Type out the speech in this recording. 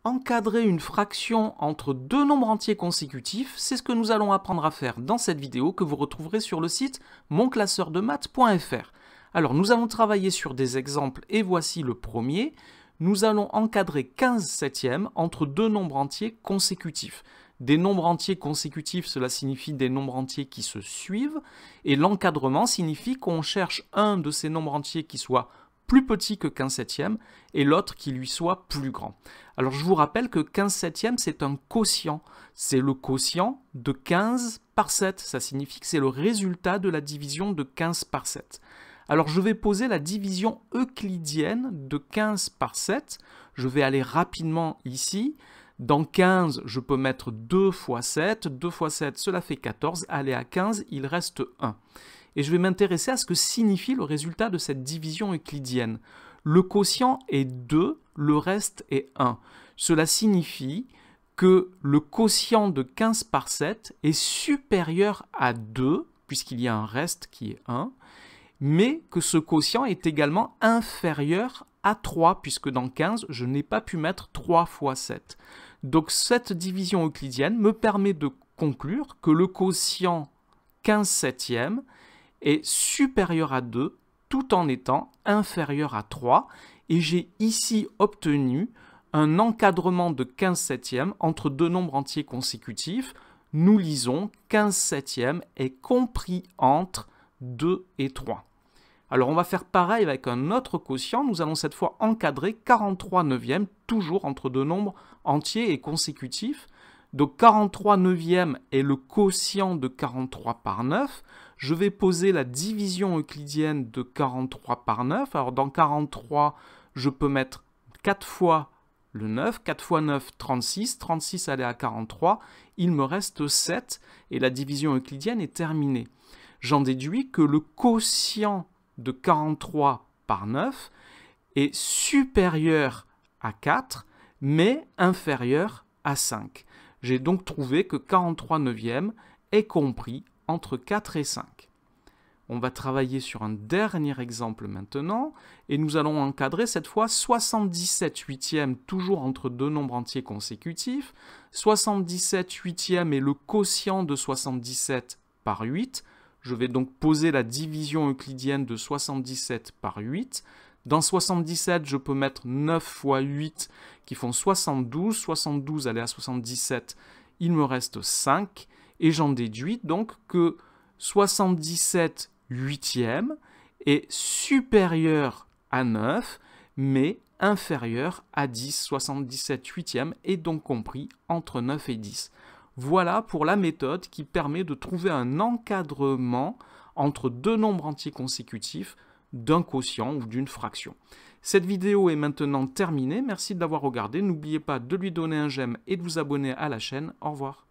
Encadrer une fraction entre deux nombres entiers consécutifs, c'est ce que nous allons apprendre à faire dans cette vidéo que vous retrouverez sur le site monclasseurdemaths.fr. Alors nous allons travailler sur des exemples et voici le premier. Nous allons encadrer 15 septièmes entre deux nombres entiers consécutifs. Des nombres entiers consécutifs, cela signifie des nombres entiers qui se suivent, et l'encadrement signifie qu'on cherche un de ces nombres entiers qui soit plus petit que 15 septièmes et l'autre qui lui soit plus grand. Alors je vous rappelle que 15 septièmes c'est un quotient, c'est le quotient de 15 par 7, ça signifie que c'est le résultat de la division de 15 par 7. Alors je vais poser la division euclidienne de 15 par 7, je vais aller rapidement ici. Dans 15, je peux mettre 2 fois 7. 2 fois 7, cela fait 14. Allez, à 15, il reste 1. Et je vais m'intéresser à ce que signifie le résultat de cette division euclidienne. Le quotient est 2, le reste est 1. Cela signifie que le quotient de 15 par 7 est supérieur à 2, puisqu'il y a un reste qui est 1, mais que ce quotient est également inférieur à 3, puisque dans 15, je n'ai pas pu mettre 3 fois 7. Donc cette division euclidienne me permet de conclure que le quotient 15 septièmes est supérieur à 2 tout en étant inférieur à 3 et j'ai ici obtenu un encadrement de 15 septièmes entre deux nombres entiers consécutifs. Nous lisons 15 septièmes est compris entre 2 et 3. Alors on va faire pareil avec un autre quotient, nous allons cette fois encadrer 43 neuvièmes, toujours entre deux nombres entiers et consécutifs. Donc 43 neuvièmes est le quotient de 43 par 9. Je vais poser la division euclidienne de 43 par 9. Alors dans 43, je peux mettre 4 fois le 9. 4 fois 9, 36. 36 aller à 43. Il me reste 7 et la division euclidienne est terminée. J'en déduis que le quotient de 43 par 9 est supérieur à 4, mais inférieur à 5. J'ai donc trouvé que 43 neuvièmes est compris entre 4 et 5. On va travailler sur un dernier exemple maintenant, et nous allons encadrer cette fois 77 huitièmes, toujours entre deux nombres entiers consécutifs. 77 huitièmes est le quotient de 77 par 8. Je vais donc poser la division euclidienne de 77 par 8. Dans 77, je peux mettre 9 fois 8 qui font 72. 72 aller à 77, il me reste 5. Et j'en déduis donc que 77 huitièmes est supérieur à 9, mais inférieur à 10. 77 huitièmes est donc compris entre 9 et 10. Voilà pour la méthode qui permet de trouver un encadrement entre deux nombres entiers consécutifs d'un quotient ou d'une fraction. Cette vidéo est maintenant terminée. Merci de l'avoir regardée. N'oubliez pas de lui donner un j'aime et de vous abonner à la chaîne. Au revoir.